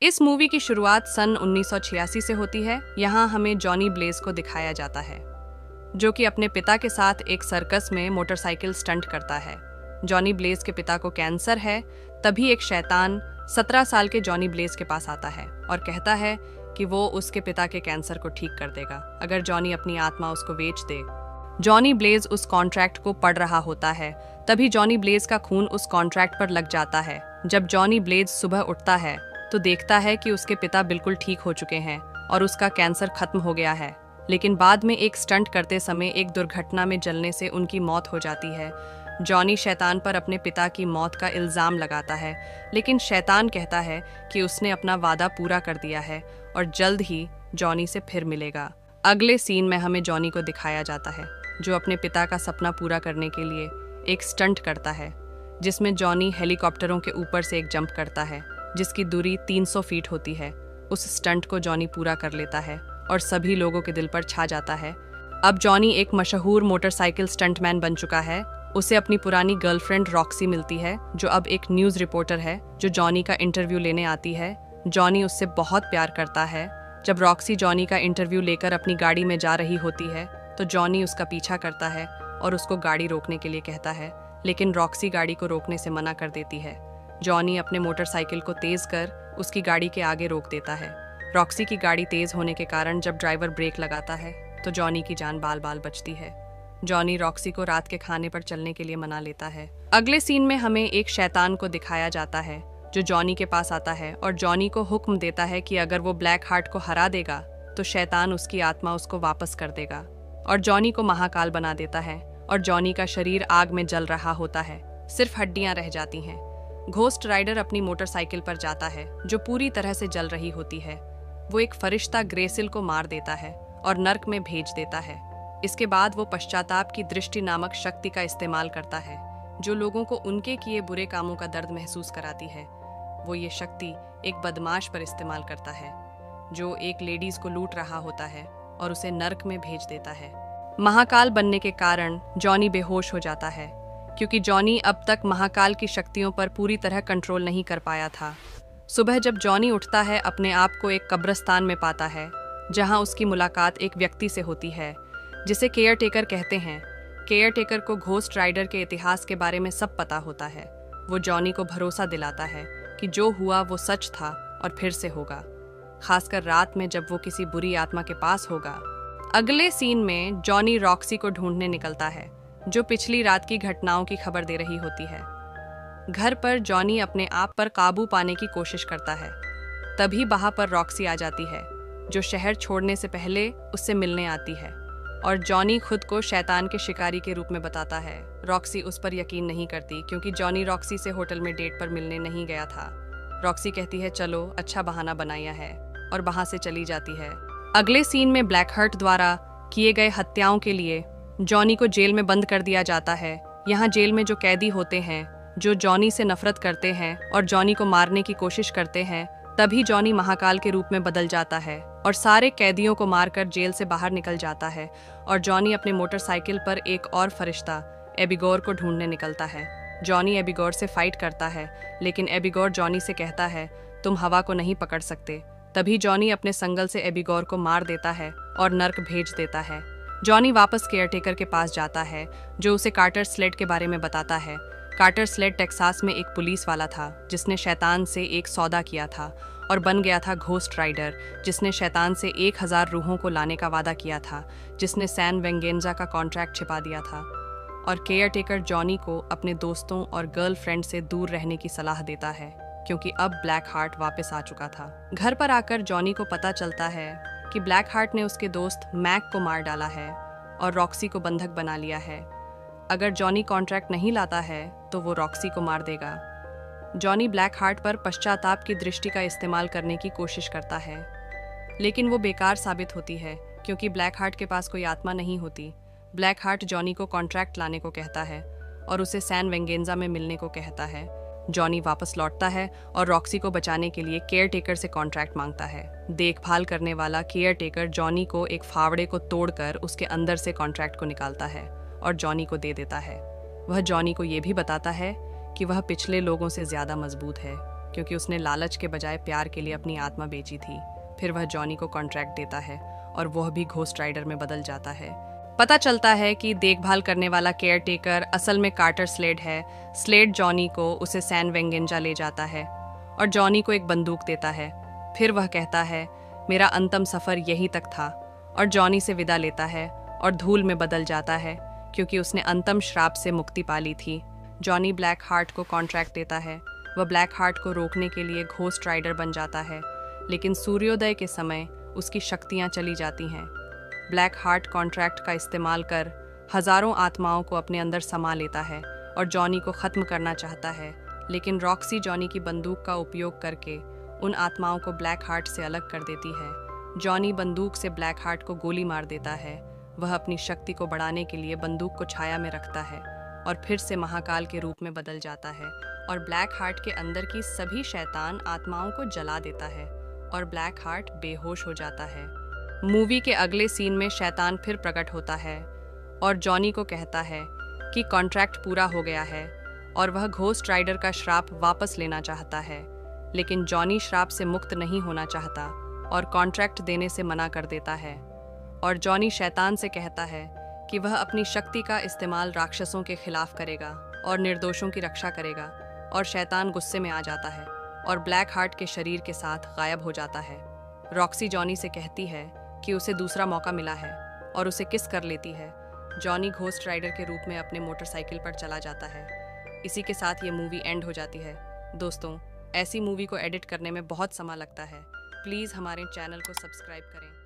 इस मूवी की शुरुआत सन 1986 से होती है। यहाँ हमें जॉनी ब्लेज को दिखाया जाता है, जो कि अपने पिता के साथ एक सर्कस में मोटरसाइकिल स्टंट करता है। जॉनी ब्लेज के पिता को कैंसर है। तभी एक शैतान 17 साल के जॉनी ब्लेज के पास आता है और कहता है कि वो उसके पिता के कैंसर को ठीक कर देगा अगर जॉनी अपनी आत्मा उसको बेच दे। जॉनी ब्लेज उस कॉन्ट्रैक्ट को पढ़ रहा होता है। तभी जॉनी ब्लेज का खून उस कॉन्ट्रैक्ट पर लग जाता है। जब जॉनी ब्लेज सुबह उठता है तो देखता है कि उसके पिता बिल्कुल ठीक हो चुके हैं और उसका कैंसर खत्म हो गया है। लेकिन बाद में एक स्टंट करते समय एक दुर्घटना में जलने से उनकी मौत हो जाती है। जॉनी शैतान पर अपने पिता की मौत का इल्ज़ाम लगाता है, लेकिन शैतान कहता है कि उसने अपना वादा पूरा कर दिया है और जल्द ही जॉनी से फिर मिलेगा। अगले सीन में हमें जॉनी को दिखाया जाता है, जो अपने पिता का सपना पूरा करने के लिए एक स्टंट करता है, जिसमें जॉनी हेलीकॉप्टरों के ऊपर से एक जंप करता है जिसकी दूरी 300 फीट होती है। उस स्टंट को जॉनी पूरा कर लेता है और सभी लोगों के दिल पर छा जाता है। अब जॉनी एक मशहूर मोटरसाइकिल स्टंटमैन बन चुका है। उसे अपनी पुरानी गर्लफ्रेंड रॉक्सी मिलती है, जो अब एक न्यूज़ रिपोर्टर है, जो जॉनी का इंटरव्यू लेने आती है। जॉनी उससे बहुत प्यार करता है। जब रॉक्सी जॉनी का इंटरव्यू लेकर अपनी गाड़ी में जा रही होती है तो जॉनी उसका पीछा करता है और उसको गाड़ी रोकने के लिए कहता है, लेकिन रॉक्सी गाड़ी को रोकने से मना कर देती है। जॉनी अपने मोटरसाइकिल को तेज कर उसकी गाड़ी के आगे रोक देता है। रॉक्सी की गाड़ी तेज होने के कारण जब ड्राइवर ब्रेक लगाता है तो जॉनी की जान बाल बाल बचती है। जॉनी रॉक्सी को रात के खाने पर चलने के लिए मना लेता है। अगले सीन में हमें एक शैतान को दिखाया जाता है, जो जॉनी के पास आता है और जॉनी को हुक्म देता है कि अगर वो ब्लैक हार्ट को हरा देगा तो शैतान उसकी आत्मा उसको वापस कर देगा और जॉनी को महाकाल बना देता है। और जॉनी का शरीर आग में जल रहा होता है, सिर्फ हड्डियां रह जाती हैं। घोस्ट राइडर अपनी मोटरसाइकिल पर जाता है, जो पूरी तरह से जल रही होती है। वो एक फरिश्ता ग्रेसिल को मार देता है और नर्क में भेज देता है। इसके बाद वो पश्चाताप की दृष्टि नामक शक्ति का इस्तेमाल करता है, जो लोगों को उनके किए बुरे कामों का दर्द महसूस कराती है। वो ये शक्ति एक बदमाश पर इस्तेमाल करता है, जो एक लेडीज को लूट रहा होता है और उसे नर्क में भेज देता है। महाकाल बनने के कारण जॉनी बेहोश हो जाता है, क्योंकि जॉनी अब तक महाकाल की शक्तियों पर पूरी तरह कंट्रोल नहीं कर पाया था। सुबह जब जॉनी उठता है, अपने आप को एक कब्रिस्तान में पाता है, जहां उसकी मुलाकात एक व्यक्ति से होती है जिसे केयर टेकर कहते हैं। केयर टेकर को घोस्ट राइडर के इतिहास के बारे में सब पता होता है। वो जॉनी को भरोसा दिलाता है कि जो हुआ वो सच था और फिर से होगा, खासकर रात में जब वो किसी बुरी आत्मा के पास होगा। अगले सीन में जॉनी रॉक्सी को ढूंढने निकलता है, जो पिछली रात की घटनाओं की खबर दे रही होती है। घर पर जॉनी अपने आप पर काबू पाने की कोशिश करता है। तभी वहां पर रॉक्सी आ जाती है, जो शहर छोड़ने से पहले उससे मिलने आती है और जॉनी खुद को शैतान के शिकारी के रूप में बताता है। रॉक्सी उस पर यकीन नहीं करती, क्योंकि जॉनी रॉक्सी से होटल में डेट पर मिलने नहीं गया था। रॉक्सी कहती है, चलो अच्छा बहाना बनाया है, और वहां से चली जाती है। अगले सीन में ब्लैक हार्ट द्वारा किए गए हत्याओं के लिए जॉनी को जेल में बंद कर दिया जाता है। यहाँ जेल में जो कैदी होते हैं, जो जॉनी से नफरत करते हैं और जॉनी को मारने की कोशिश करते हैं, तभी जॉनी महाकाल के रूप में बदल जाता है और सारे कैदियों को मारकर जेल से बाहर निकल जाता है। और जॉनी अपने मोटरसाइकिल पर एक और फरिश्ता एबिगोर को ढूंढने निकलता है। जॉनी एबिगोर से फाइट करता है, लेकिन एबिगोर जॉनी से कहता है, तुम हवा को नहीं पकड़ सकते। तभी जॉनी अपने संगल से एबिगोर को मार देता है और नर्क भेज देता है। जॉनी वापस केयरटेकर के पास जाता है, जो उसे कार्टर स्लेड के बारे में बताता है। कार्टर स्लेड टेक्सास में एक पुलिस वाला था, जिसने शैतान से एक सौदा किया था और बन गया था घोस्ट राइडर, जिसने शैतान से 1000 रूहों को लाने का वादा किया था, जिसने सैन वेंगेंजा का कॉन्ट्रैक्ट छिपा दिया था। और केयरटेकर जॉनी को अपने दोस्तों और गर्लफ्रेंड से दूर रहने की सलाह देता है, क्योंकि अब ब्लैक हार्ट वापस आ चुका था। घर पर आकर जॉनी को पता चलता है कि ब्लैक हार्ट ने उसके दोस्त मैक को मार डाला है और रॉक्सी को बंधक बना लिया है। अगर जॉनी कॉन्ट्रैक्ट नहीं लाता है तो वो रॉक्सी को मार देगा। जॉनी ब्लैक हार्ट पर पश्चाताप की दृष्टि का इस्तेमाल करने की कोशिश करता है, लेकिन वो बेकार साबित होती है, क्योंकि ब्लैक हार्ट के पास कोई आत्मा नहीं होती। ब्लैक हार्ट जॉनी को कॉन्ट्रैक्ट लाने को कहता है और उसे सैन वेंगेंजा में मिलने को कहता है। जॉनी वापस लौटता है और रॉक्सी को बचाने के लिए केयर टेकर से कॉन्ट्रैक्ट मांगता है। देखभाल करने वाला केयर टेकर जॉनी को एक फावड़े को तोड़कर उसके अंदर से कॉन्ट्रैक्ट को निकालता है और जॉनी को दे देता है। वह जॉनी को यह भी बताता है कि वह पिछले लोगों से ज्यादा मजबूत है, क्योंकि उसने लालच के बजाय प्यार के लिए अपनी आत्मा बेची थी। फिर वह जॉनी को कॉन्ट्रैक्ट देता है और वह भी घोस्ट राइडर में बदल जाता है। पता चलता है कि देखभाल करने वाला केयर टेकर असल में कार्टर स्लेड है। स्लेड जॉनी को उसे सैन वेंगेंजा ले जाता है और जॉनी को एक बंदूक देता है। फिर वह कहता है, मेरा अंतिम सफ़र यहीं तक था, और जॉनी से विदा लेता है और धूल में बदल जाता है क्योंकि उसने अंतिम श्राप से मुक्ति पा ली थी। जॉनी ब्लैक हार्ट को कॉन्ट्रैक्ट देता है। वह ब्लैक हार्ट को रोकने के लिए घोस्ट राइडर बन जाता है, लेकिन सूर्योदय के समय उसकी शक्तियाँ चली जाती हैं। ब्लैक हार्ट कॉन्ट्रैक्ट का इस्तेमाल कर हज़ारों आत्माओं को अपने अंदर समा लेता है और जॉनी को ख़त्म करना चाहता है, लेकिन रॉक्सी जॉनी की बंदूक का उपयोग करके उन आत्माओं को ब्लैक हार्ट से अलग कर देती है। जॉनी बंदूक से ब्लैक हार्ट को गोली मार देता है। वह अपनी शक्ति को बढ़ाने के लिए बंदूक को छाया में रखता है और फिर से महाकाल के रूप में बदल जाता है और ब्लैक हार्ट के अंदर की सभी शैतान आत्माओं को जला देता है और ब्लैक हार्ट बेहोश हो जाता है। मूवी के अगले सीन में शैतान फिर प्रकट होता है और जॉनी को कहता है कि कॉन्ट्रैक्ट पूरा हो गया है और वह घोस्ट राइडर का श्राप वापस लेना चाहता है, लेकिन जॉनी श्राप से मुक्त नहीं होना चाहता और कॉन्ट्रैक्ट देने से मना कर देता है। और जॉनी शैतान से कहता है कि वह अपनी शक्ति का इस्तेमाल राक्षसों के खिलाफ करेगा और निर्दोषों की रक्षा करेगा, और शैतान गुस्से में आ जाता है और ब्लैक हार्ट के शरीर के साथ गायब हो जाता है। रॉक्सी जॉनी से कहती है कि उसे दूसरा मौका मिला है और उसे किस कर लेती है। जॉनी घोस्ट राइडर के रूप में अपने मोटरसाइकिल पर चला जाता है। इसी के साथ ये मूवी एंड हो जाती है। दोस्तों, ऐसी मूवी को एडिट करने में बहुत समय लगता है। प्लीज़ हमारे चैनल को सब्सक्राइब करें।